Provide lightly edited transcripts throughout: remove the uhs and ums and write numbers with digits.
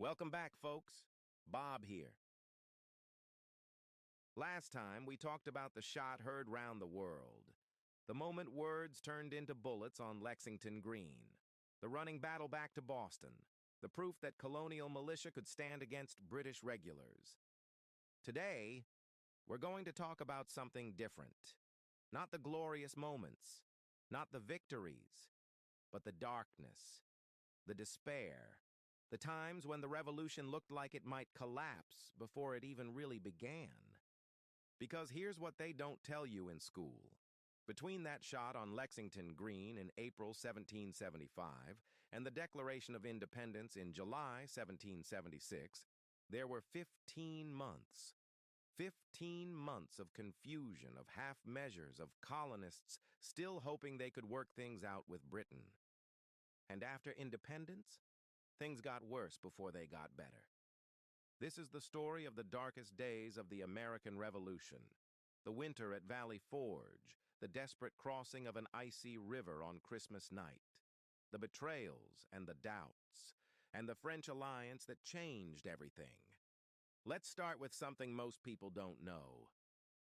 Welcome back, folks. Bob here. Last time, we talked about the shot heard round the world. The moment words turned into bullets on Lexington Green. The running battle back to Boston. The proof that colonial militia could stand against British regulars. Today, we're going to talk about something different. Not the glorious moments, not the victories, but the darkness, the despair, the times when the revolution looked like it might collapse before it even really began. Because here's what they don't tell you in school. Between that shot on Lexington Green in April 1775 and the Declaration of Independence in July 1776, there were 15 months. 15 months of confusion, of half measures, of colonists still hoping they could work things out with Britain. And after independence, things got worse before they got better. This is the story of the darkest days of the American Revolution. The winter at Valley Forge, the desperate crossing of an icy river on Christmas night, the betrayals and the doubts, and the French alliance that changed everything. Let's start with something most people don't know.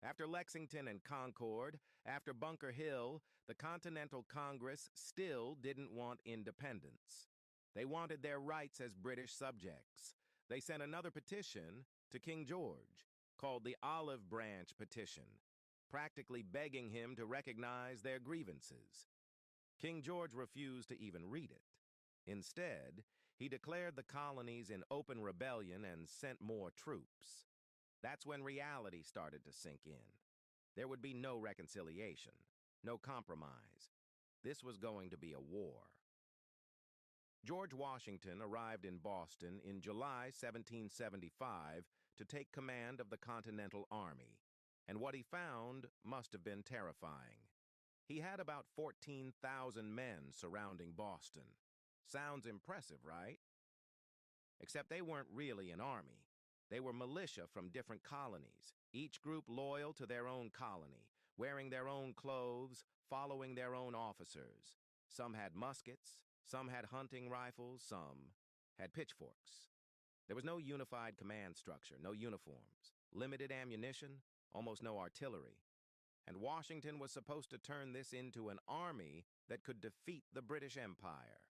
After Lexington and Concord, after Bunker Hill, the Continental Congress still didn't want independence. They wanted their rights as British subjects. They sent another petition to King George, called the Olive Branch Petition, practically begging him to recognize their grievances. King George refused to even read it. Instead, he declared the colonies in open rebellion and sent more troops. That's when reality started to sink in. There would be no reconciliation, no compromise. This was going to be a war. George Washington arrived in Boston in July 1775 to take command of the Continental Army, and what he found must have been terrifying. He had about 14,000 men surrounding Boston. Sounds impressive, right? Except they weren't really an army. They were militia from different colonies, each group loyal to their own colony, wearing their own clothes, following their own officers. Some had muskets, some had hunting rifles, some had pitchforks. There was no unified command structure, no uniforms, limited ammunition, almost no artillery. And Washington was supposed to turn this into an army that could defeat the British Empire.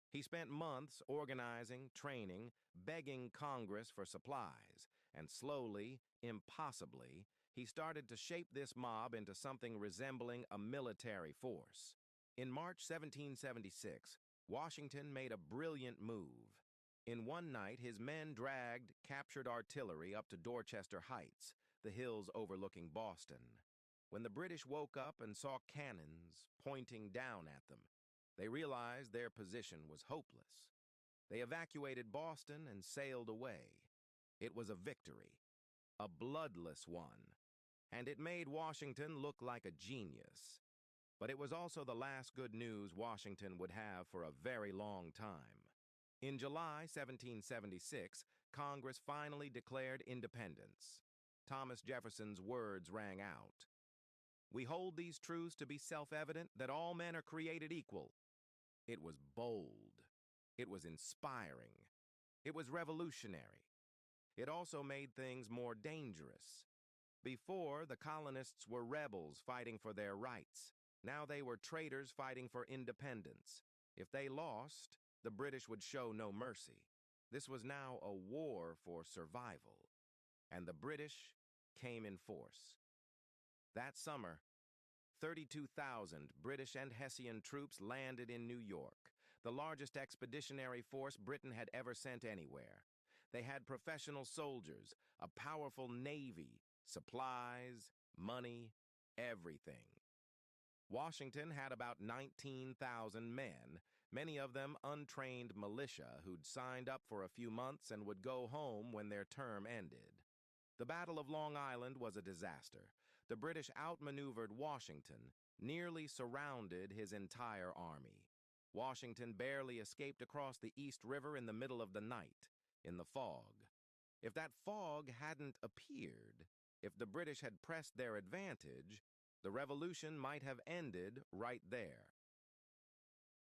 He spent months organizing, training, begging Congress for supplies, and slowly, impossibly, he started to shape this mob into something resembling a military force. In March 1776, Washington made a brilliant move. In one night, his men dragged captured artillery up to Dorchester Heights, the hills overlooking Boston. When the British woke up and saw cannons pointing down at them, they realized their position was hopeless. They evacuated Boston and sailed away. It was a victory, a bloodless one, and it made Washington look like a genius. But it was also the last good news Washington would have for a very long time. In July 1776, Congress finally declared independence. Thomas Jefferson's words rang out. "We hold these truths to be self-evident that all men are created equal." It was bold. It was inspiring. It was revolutionary. It also made things more dangerous. Before, the colonists were rebels fighting for their rights. Now they were traitors fighting for independence. If they lost, the British would show no mercy. This was now a war for survival. And the British came in force. That summer, 32,000 British and Hessian troops landed in New York, the largest expeditionary force Britain had ever sent anywhere. They had professional soldiers, a powerful navy, supplies, money, everything. Washington had about 19,000 men, many of them untrained militia who'd signed up for a few months and would go home when their term ended. The Battle of Long Island was a disaster. The British outmaneuvered Washington, nearly surrounded his entire army. Washington barely escaped across the East River in the middle of the night, in the fog. If that fog hadn't appeared, if the British had pressed their advantage, the revolution might have ended right there.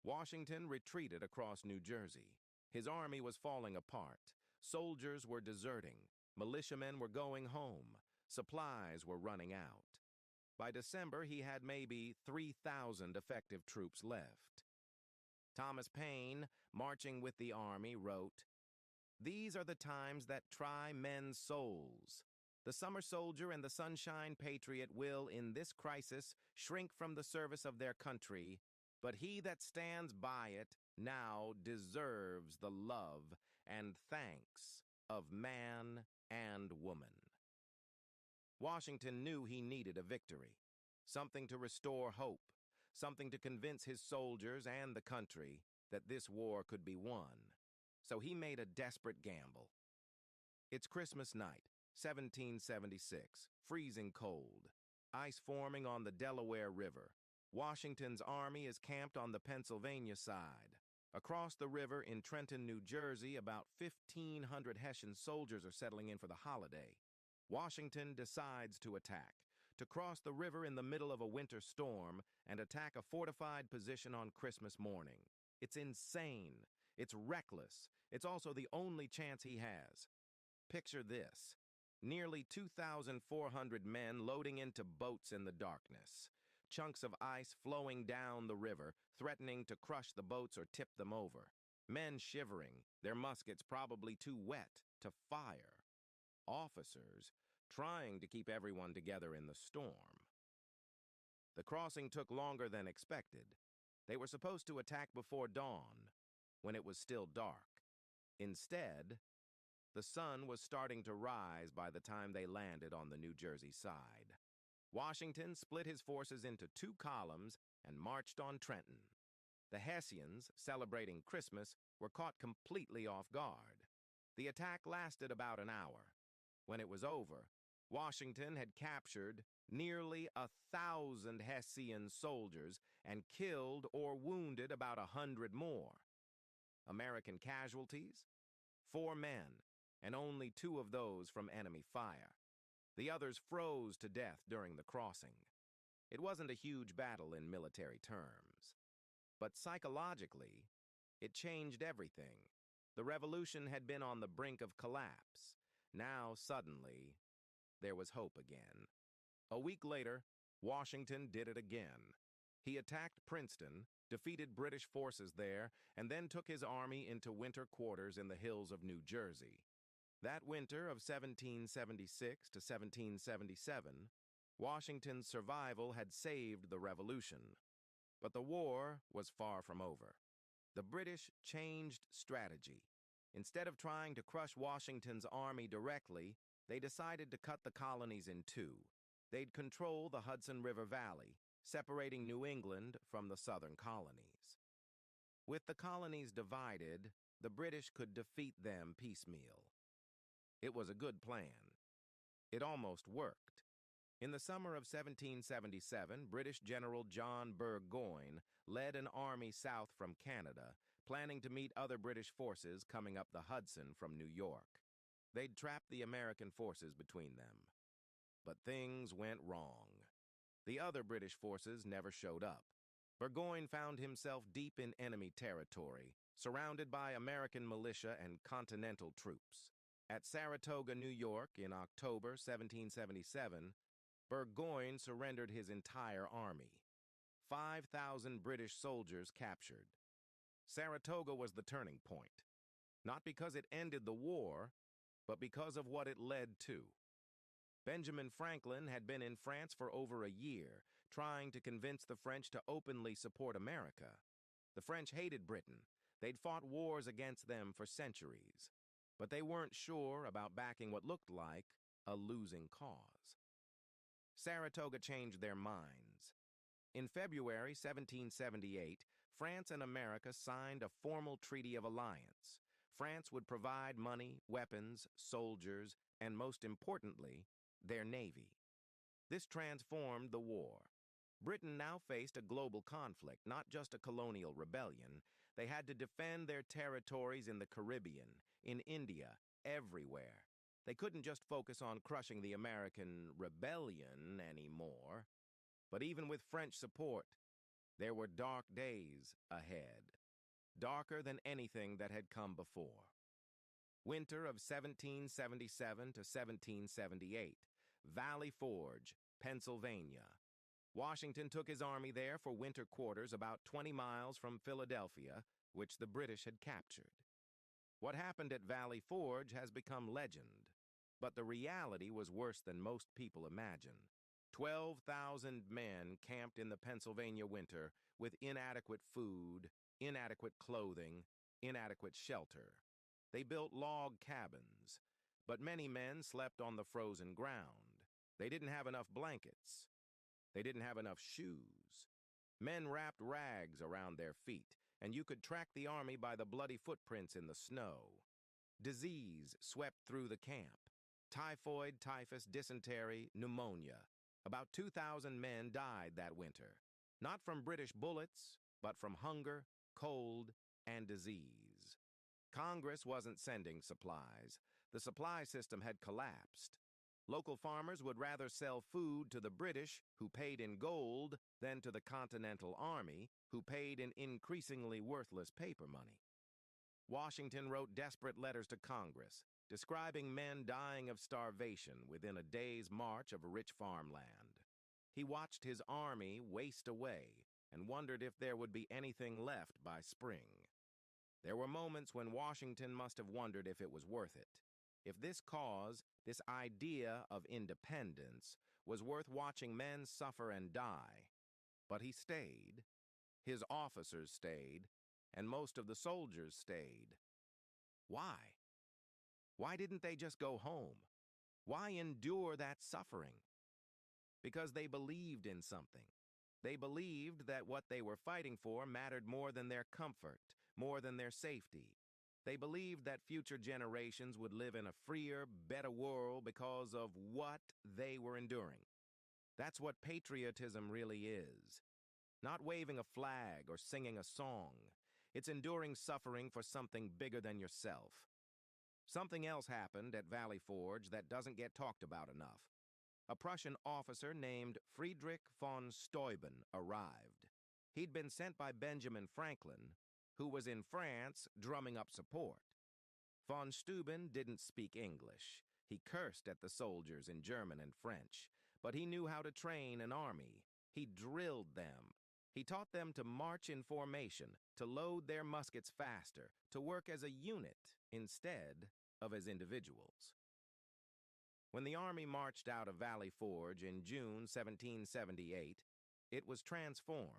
Washington retreated across New Jersey. His army was falling apart. Soldiers were deserting, militiamen were going home, supplies were running out. By December, he had maybe 3,000 effective troops left. Thomas Paine, marching with the army, wrote, "These are the times that try men's souls. The summer soldier and the sunshine patriot will, in this crisis, shrink from the service of their country, but he that stands by it now deserves the love and thanks of man and woman." Washington knew he needed a victory, something to restore hope, something to convince his soldiers and the country that this war could be won. So he made a desperate gamble. It's Christmas night, 1776, freezing cold, ice forming on the Delaware River. Washington's army is camped on the Pennsylvania side. Across the river in Trenton, New Jersey, about 1,500 Hessian soldiers are settling in for the holiday. Washington decides to attack, to cross the river in the middle of a winter storm and attack a fortified position on Christmas morning. It's insane. It's reckless. It's also the only chance he has. Picture this. Nearly 2,400 men loading into boats in the darkness. Chunks of ice flowing down the river, threatening to crush the boats or tip them over. Men shivering, their muskets probably too wet to fire. Officers trying to keep everyone together in the storm. The crossing took longer than expected. They were supposed to attack before dawn, when it was still dark. Instead, the sun was starting to rise by the time they landed on the New Jersey side. Washington split his forces into two columns and marched on Trenton. The Hessians, celebrating Christmas, were caught completely off guard. The attack lasted about an hour. When it was over, Washington had captured nearly 1,000 Hessian soldiers and killed or wounded about 100 more. American casualties? 4 men, and only 2 of those from enemy fire. The others froze to death during the crossing. It wasn't a huge battle in military terms. But psychologically, it changed everything. The revolution had been on the brink of collapse. Now, suddenly, there was hope again. A week later, Washington did it again. He attacked Princeton, defeated British forces there, and then took his army into winter quarters in the hills of New Jersey. That winter of 1776 to 1777, Washington's survival had saved the Revolution. But the war was far from over. The British changed strategy. Instead of trying to crush Washington's army directly, they decided to cut the colonies in two. They'd control the Hudson River Valley, separating New England from the southern colonies. With the colonies divided, the British could defeat them piecemeal. It was a good plan. It almost worked. In the summer of 1777, British General John Burgoyne led an army south from Canada, planning to meet other British forces coming up the Hudson from New York. They'd trap the American forces between them. But things went wrong. The other British forces never showed up. Burgoyne found himself deep in enemy territory, surrounded by American militia and Continental troops. At Saratoga, New York, in October 1777, Burgoyne surrendered his entire army. 5,000 British soldiers captured. Saratoga was the turning point, not because it ended the war, but because of what it led to. Benjamin Franklin had been in France for over a year, trying to convince the French to openly support America. The French hated Britain. They'd fought wars against them for centuries, but they weren't sure about backing what looked like a losing cause. Saratoga changed their minds. In February 1778, France and America signed a formal treaty of alliance. France would provide money, weapons, soldiers, and most importantly, their navy. This transformed the war. Britain now faced a global conflict, not just a colonial rebellion. They had to defend their territories in the Caribbean, in India, everywhere. They couldn't just focus on crushing the American rebellion anymore. But even with French support, there were dark days ahead. Darker than anything that had come before. Winter of 1777 to 1778, Valley Forge, Pennsylvania. Washington took his army there for winter quarters about 20 miles from Philadelphia, which the British had captured. What happened at Valley Forge has become legend, but the reality was worse than most people imagine. 12,000 men camped in the Pennsylvania winter with inadequate food, inadequate clothing, inadequate shelter. They built log cabins, but many men slept on the frozen ground. They didn't have enough blankets. They didn't have enough shoes. Men wrapped rags around their feet, and you could track the army by the bloody footprints in the snow. Disease swept through the camp. Typhoid, typhus, dysentery, pneumonia. About 2,000 men died that winter, not from British bullets, but from hunger, cold, and disease. Congress wasn't sending supplies. The supply system had collapsed. Local farmers would rather sell food to the British, who paid in gold, than to the Continental Army, who paid in increasingly worthless paper money. Washington wrote desperate letters to Congress, describing men dying of starvation within a day's march of rich farmland. He watched his army waste away and wondered if there would be anything left by spring. There were moments when Washington must have wondered if it was worth it. If this cause, this idea of independence, was worth watching men suffer and die. But he stayed. His officers stayed, and most of the soldiers stayed. Why? Why didn't they just go home? Why endure that suffering? Because they believed in something. They believed that what they were fighting for mattered more than their comfort, more than their safety. They believed that future generations would live in a freer, better world because of what they were enduring. That's what patriotism really is. Not waving a flag or singing a song. It's enduring suffering for something bigger than yourself. Something else happened at Valley Forge that doesn't get talked about enough. A Prussian officer named Friedrich von Steuben arrived. He'd been sent by Benjamin Franklin, who was in France drumming up support. Von Steuben didn't speak English. He cursed at the soldiers in German and French, but he knew how to train an army. He drilled them. He taught them to march in formation, to load their muskets faster, to work as a unit instead of as individuals. When the army marched out of Valley Forge in June 1778, it was transformed.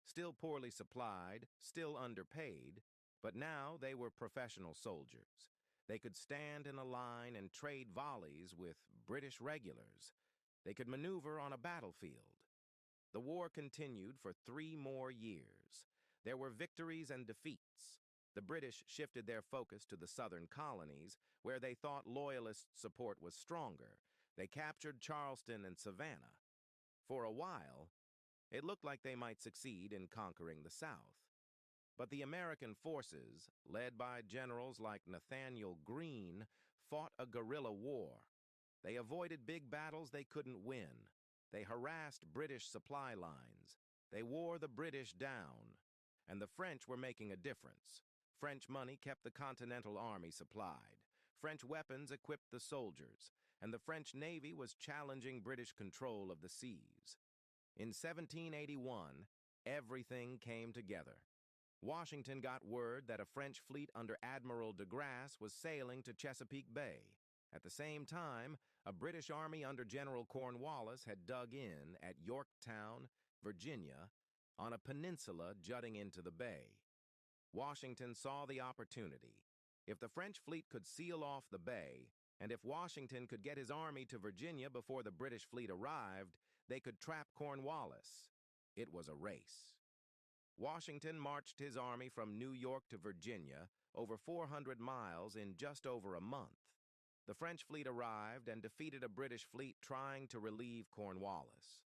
Still poorly supplied, still underpaid, but now they were professional soldiers. They could stand in a line and trade volleys with British regulars. They could maneuver on a battlefield. The war continued for 3 more years. There were victories and defeats. The British shifted their focus to the southern colonies, where they thought loyalist support was stronger. They captured Charleston and Savannah. For a while, it looked like they might succeed in conquering the South. But the American forces, led by generals like Nathaniel Greene, fought a guerrilla war. They avoided big battles they couldn't win. They harassed British supply lines. They wore the British down. And the French were making a difference. French money kept the Continental Army supplied. French weapons equipped the soldiers. And the French Navy was challenging British control of the seas. In 1781, everything came together. Washington got word that a French fleet under Admiral de Grasse was sailing to Chesapeake Bay. At the same time, a British army under General Cornwallis had dug in at Yorktown, Virginia, on a peninsula jutting into the bay. Washington saw the opportunity. If the French fleet could seal off the bay, and if Washington could get his army to Virginia before the British fleet arrived, they could trap Cornwallis. It was a race. Washington marched his army from New York to Virginia, over 400 miles in just over a month. The French fleet arrived and defeated a British fleet trying to relieve Cornwallis.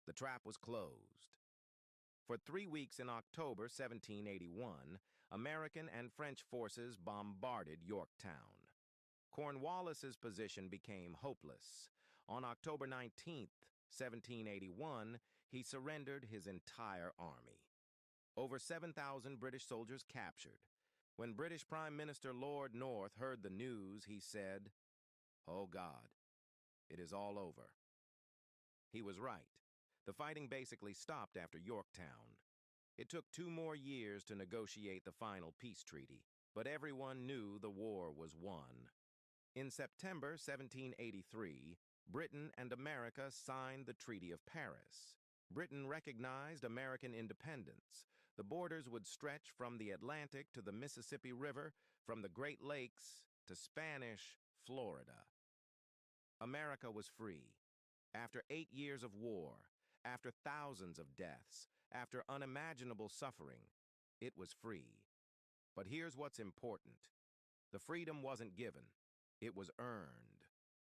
The trap was closed. For 3 weeks in October 1781, American and French forces bombarded Yorktown. Cornwallis's position became hopeless. On October 19th, 1781, he surrendered his entire army. Over 7,000 British soldiers captured. When British Prime Minister Lord North heard the news, he said, "Oh God, it is all over." He was right. The fighting basically stopped after Yorktown. It took 2 more years to negotiate the final peace treaty, but everyone knew the war was won. In September 1783, Britain and America signed the Treaty of Paris. Britain recognized American independence. The borders would stretch from the Atlantic to the Mississippi River, from the Great Lakes to Spanish Florida. America was free. After 8 years of war, after thousands of deaths, after unimaginable suffering, it was free. But here's what's important. The freedom wasn't given. It was earned.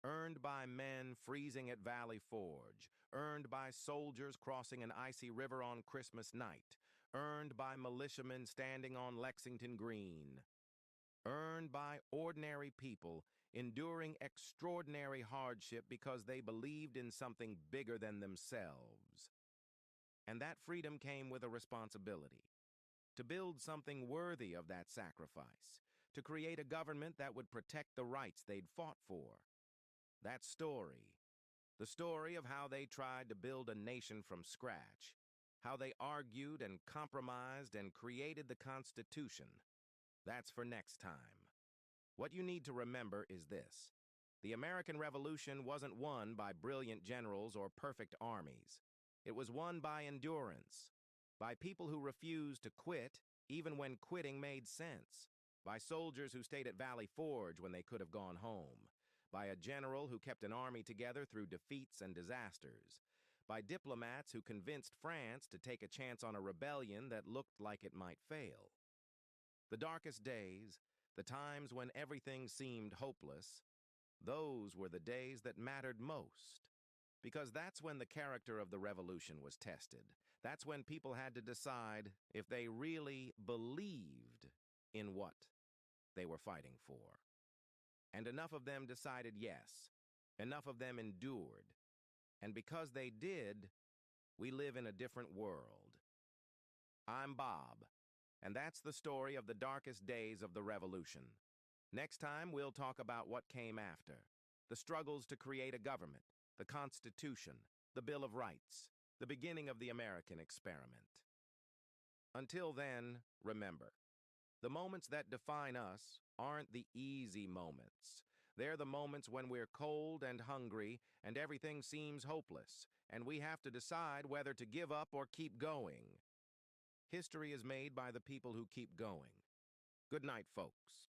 Earned by men freezing at Valley Forge, earned by soldiers crossing an icy river on Christmas night, earned by militiamen standing on Lexington Green, earned by ordinary people enduring extraordinary hardship because they believed in something bigger than themselves. And that freedom came with a responsibility. To build something worthy of that sacrifice, to create a government that would protect the rights they'd fought for. That story, the story of how they tried to build a nation from scratch, how they argued and compromised and created the Constitution, that's for next time. What you need to remember is this. The American Revolution wasn't won by brilliant generals or perfect armies. It was won by endurance, by people who refused to quit even when quitting made sense, by soldiers who stayed at Valley Forge when they could have gone home, by a general who kept an army together through defeats and disasters, by diplomats who convinced France to take a chance on a rebellion that looked like it might fail. The darkest days, the times when everything seemed hopeless, those were the days that mattered most. Because that's when the character of the revolution was tested. That's when people had to decide if they really believed in what they were fighting for. And enough of them decided yes. Enough of them endured. And because they did, we live in a different world. I'm Bob, and that's the story of the darkest days of the revolution. Next time, we'll talk about what came after. The struggles to create a government, the Constitution, the Bill of Rights, the beginning of the American experiment. Until then, remember, the moments that define us aren't the easy moments. They're the moments when we're cold and hungry and everything seems hopeless, and we have to decide whether to give up or keep going. History is made by the people who keep going. Good night, folks.